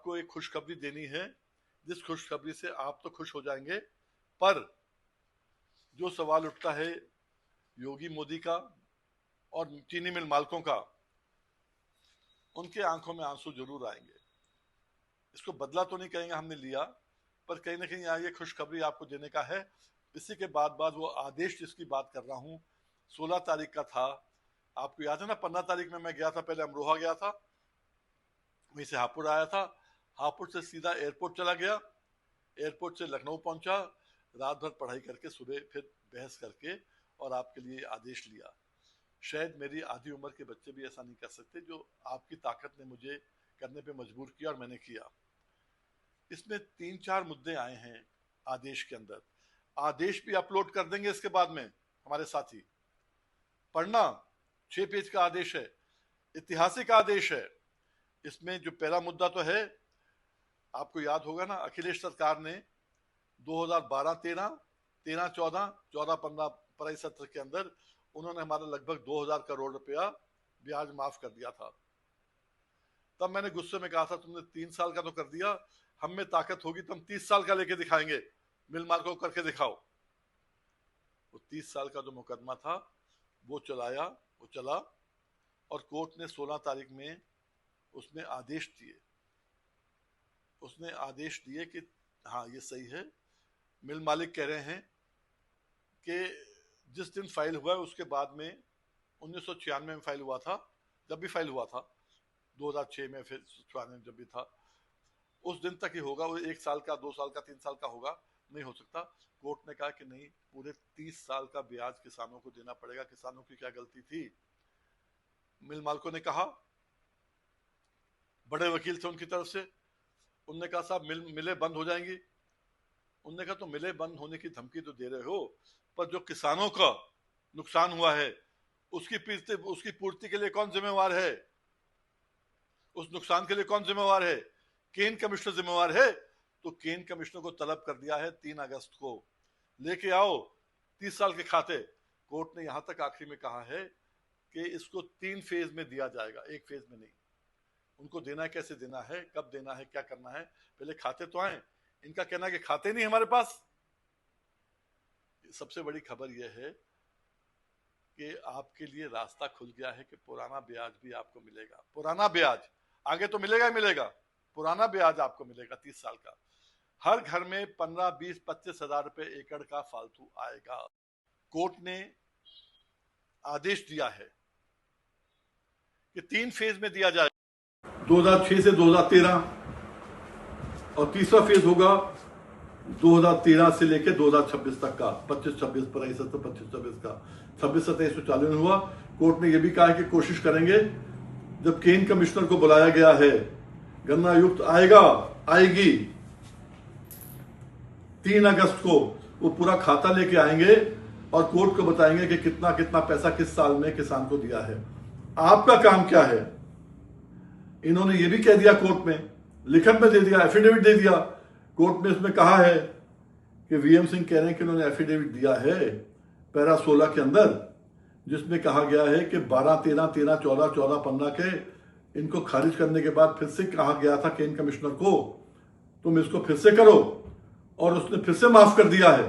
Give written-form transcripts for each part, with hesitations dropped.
आपको एक खुशखबरी देनी है, जिस खुशखबरी से आप तो खुश हो जाएंगे, पर जो सवाल उठता है योगी मोदी का और चीनी मिल मालिकों का, उनके आंखों में आंसू जरूर आएंगे। इसको बदला तो नहीं कहेंगे हमने लिया, पर कहीं ना कहीं यहाँ ये खुशखबरी आपको देने का है। इसी के बाद वो आदेश जिसकी बात कर रहा हूँ 16 तारीख का था, आपको याद है ना। 15 तारीख में मैं गया था, पहले अमरोहा गया था, वहीं से हापुड़ आया था, हापुड़ से सीधा एयरपोर्ट चला गया, एयरपोर्ट से लखनऊ पहुंचा, रात भर पढ़ाई करके सुबह फिर बहस करके और आपके लिए आदेश लिया। शायद मेरी आधी उम्र के बच्चे भी ऐसा नहीं कर सकते जो आपकी ताकत ने मुझे करने पे मजबूर किया, और मैंने किया। इसमें 3-4 मुद्दे आए हैं आदेश के अंदर। आदेश भी अपलोड कर देंगे इसके बाद में हमारे साथी, पढ़ना। 6 पेज का आदेश है, ऐतिहासिक आदेश है। इसमें जो पहला मुद्दा तो है, आपको याद होगा ना, अखिलेश सरकार ने 2012-13, 13-14, 14-15 पराई सत्र के अंदर उन्होंने हमारा लगभग 2000 करोड़ रुपया ब्याज माफ कर दिया था। तब मैंने गुस्से में कहा था तुमने 3 साल का तो कर दिया, हम में ताकत होगी तो हम 30 साल का लेके दिखाएंगे, मिल मार्को करके दिखाओ। वो 30 साल का जो मुकदमा था वो चला, और कोर्ट ने 16 तारीख में उसने आदेश दिए कि हाँ ये सही है। मिल मालिक कह रहे हैं कि जिस दिन फाइल हुआ है उसके बाद में 1996 में फाइल हुआ था, जब भी फाइल हुआ था 2006 में, फिर 94 में जब भी था, उस दिन तक ही होगा। वो 1 साल का, 2 साल का, 3 साल का होगा, नहीं हो सकता। कोर्ट ने कहा कि नहीं, पूरे 30 साल का ब्याज किसानों को देना पड़ेगा। किसानों की क्या गलती थी? मिल मालिकों ने कहा, बड़े वकील थे उनकी तरफ से, उनने कहा साहब मिलें बंद हो जाएंगी। उनने कहा तो मिलें बंद होने की धमकी तो दे रहे हो, पर जो किसानों का नुकसान हुआ है उसकी पूर्ति के लिए कौन जिम्मेवार है? उस नुकसान के लिए कौन जिम्मेवार है? केन कमिश्नर जिम्मेवार है। तो केन कमिश्नर को तलब कर दिया है 3 अगस्त को, लेके आओ 30 साल के खाते। कोर्ट ने यहां तक आखिरी में कहा है कि इसको 3 फेज में दिया जाएगा, 1 फेज में नहीं। उनको देना है, कैसे देना है, कब देना है, क्या करना है, पहले खाते तो आए। इनका कहना है कि खाते नहीं हमारे पास। सबसे बड़ी खबर यह है कि आपके लिए रास्ता खुल गया है कि पुराना ब्याज भी आपको मिलेगा। पुराना ब्याज आगे तो मिलेगा ही मिलेगा, पुराना ब्याज आपको मिलेगा 30 साल का। हर घर में 15, 20, 25 हजार रुपए एकड़ का फालतू आएगा। कोर्ट ने आदेश दिया है कि 3 फेज में दिया जाए, 2006 से 2013, और तीसरा फेज होगा 2013 से लेकर 2026 तक का, 25-26 पराई सत्र 25-26 का, 26-27 तो चालू हुआ। कोर्ट ने यह भी कहा है कि कोशिश करेंगे, जब केन कमिश्नर को बुलाया गया है, गन्ना आयुक्त आएगी 3 अगस्त को, वो पूरा खाता लेके आएंगे और कोर्ट को बताएंगे कि कितना कितना पैसा किस साल में किसान को दिया है। आपका काम क्या है? इन्होंने ये भी कह दिया कोर्ट में, लिखत में दे दिया, एफिडेविट दे दिया। कोर्ट में इसमें कहा है कि वीएम सिंह कह रहे हैं कि उन्होंने एफिडेविट दिया है पैरा 16 के अंदर, जिसमें कहा गया है कि 12-13, 13-14, 14-15 के इनको खारिज करने के बाद फिर से कहा गया था केन कमिश्नर को तुम इसको फिर से करो, और उसने फिर से माफ कर दिया है।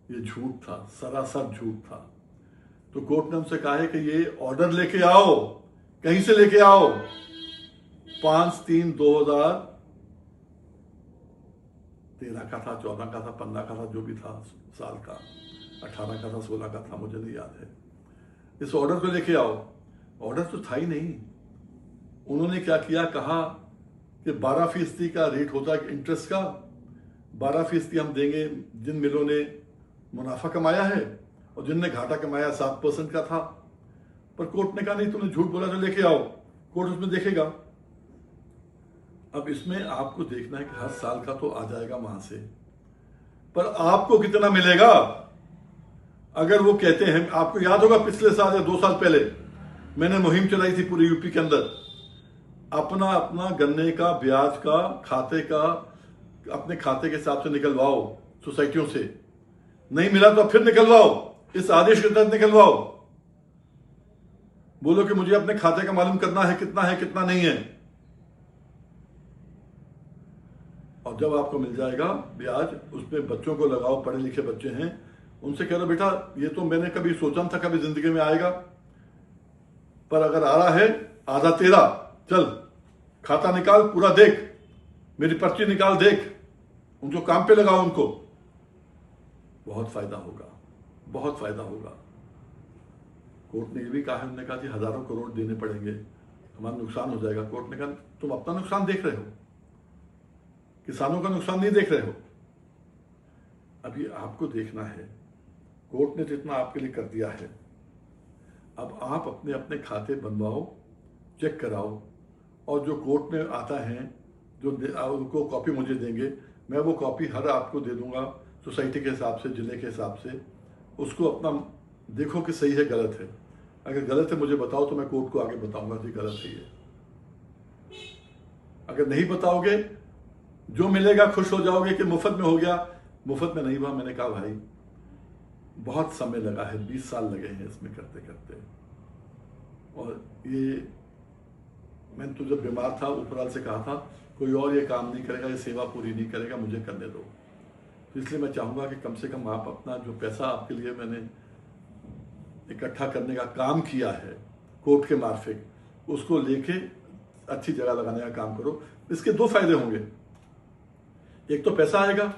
ये झूठ था, सरासर झूठ था। तो कोर्ट ने हमसे कहा है कि ये ऑर्डर लेके आओ, कहीं से लेके आओ, 5/3/2013 का था, 14 का था, 15 का था, जो भी था साल का, 18 का था, 16 का था, मुझे नहीं याद है। इस ऑर्डर को लेके आओ। ऑर्डर तो था ही नहीं। उन्होंने क्या किया, कहा कि 12% का रेट होता है इंटरेस्ट का, 12% हम देंगे जिन मिलों ने मुनाफा कमाया है, और जिनने घाटा कमाया 7% का था। पर कोर्ट ने कहा नहीं, तुमने झूठ बोला तो लेके आओ, कोर्ट उसमें देखेगा। अब इसमें आपको देखना है कि हर साल का तो आ जाएगा वहां से, पर आपको कितना मिलेगा? अगर वो कहते हैं, आपको याद होगा पिछले साल या 2 साल पहले मैंने मुहिम चलाई थी पूरे यूपी के अंदर, अपना अपना गन्ने का ब्याज का खाते का अपने खाते के हिसाब से निकलवाओ सोसाइटियों से। नहीं मिला तो फिर निकलवाओ, इस आदेश के तहत निकलवाओ। बोलो कि मुझे अपने खाते का मालूम करना है कितना नहीं है। और जब आपको मिल जाएगा ब्याज, उसमें बच्चों को लगाओ, पढ़े लिखे बच्चे हैं, उनसे कह रहे बेटा ये तो मैंने कभी सोचा न था कभी जिंदगी में आएगा, पर अगर आ रहा है आधा तेरा, चल खाता निकाल पूरा देख, मेरी पर्ची निकाल देख, उनको काम पे लगाओ, उनको बहुत फायदा होगा, बहुत फायदा होगा। कोर्ट ने ये भी कहा है, उन्होंने कहा कि हजारों करोड़ देने पड़ेंगे, हमारा नुकसान हो जाएगा। कोर्ट ने कहा तुम अपना नुकसान देख रहे हो, किसानों का नुकसान नहीं देख रहे हो। अभी आपको देखना है, कोर्ट ने जितना आपके लिए कर दिया है, अब आप अपने अपने खाते बनवाओ, चेक कराओ, और जो कोर्ट में आता है जो उनको कॉपी मुझे देंगे, मैं वो कॉपी हर आपको दे दूंगा सोसाइटी के हिसाब से, जिले के हिसाब से। उसको अपना देखो कि सही है गलत है, अगर गलत है मुझे बताओ तो मैं कोर्ट को आगे बताऊंगा कि गलत है ये। अगर नहीं बताओगे, जो मिलेगा खुश हो जाओगे कि मुफ्त में हो गया, मुफ्त में नहीं हुआ। मैंने कहा भाई बहुत समय लगा है, 20 साल लगे हैं इसमें करते करते, और ये मैंने तो जब बीमार था ऊपरवाल से कहा था कोई और ये काम नहीं करेगा, ये सेवा पूरी नहीं करेगा, मुझे करने दो। तो इसलिए मैं चाहूंगा कि कम से कम आप अपना जो पैसा आपके लिए मैंने इकट्ठा करने का काम किया है कोर्ट के मार्फिक, उसको लेके अच्छी जगह लगाने का काम करो। इसके दो फायदे होंगे, एक तो पैसा आएगा,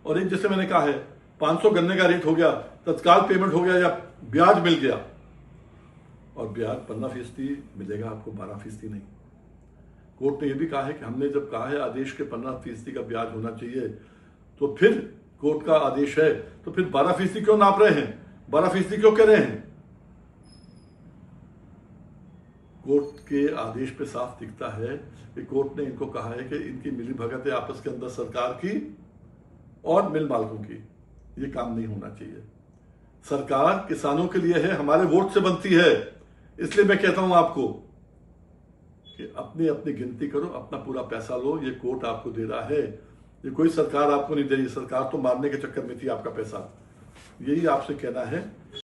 और एक जैसे मैंने कहा है 500 गन्ने का रेट हो गया, तत्काल पेमेंट हो गया या ब्याज मिल गया, और ब्याज 15% मिलेगा आपको, 12% नहीं। कोर्ट ने यह भी कहा है कि हमने जब कहा है आदेश के 15% का ब्याज होना चाहिए, तो फिर कोर्ट का आदेश है तो फिर 12% क्यों नाप रहे हैं, 12% क्यों कह रहे हैं? कोर्ट के आदेश पे साफ दिखता है कि कोर्ट ने इनको कहा है कि इनकी मिली भगत है आपस के अंदर, सरकार की और मिल मालिकों की, ये काम नहीं होना चाहिए। सरकार किसानों के लिए है, हमारे वोट से बनती है, इसलिए मैं कहता हूं आपको कि अपनी अपनी गिनती करो, अपना पूरा पैसा लो, ये कोर्ट आपको दे रहा है, ये कोई सरकार आपको नहीं दे रही। सरकार तो मारने के चक्कर में थी आपका पैसा, यही आपसे कहना है।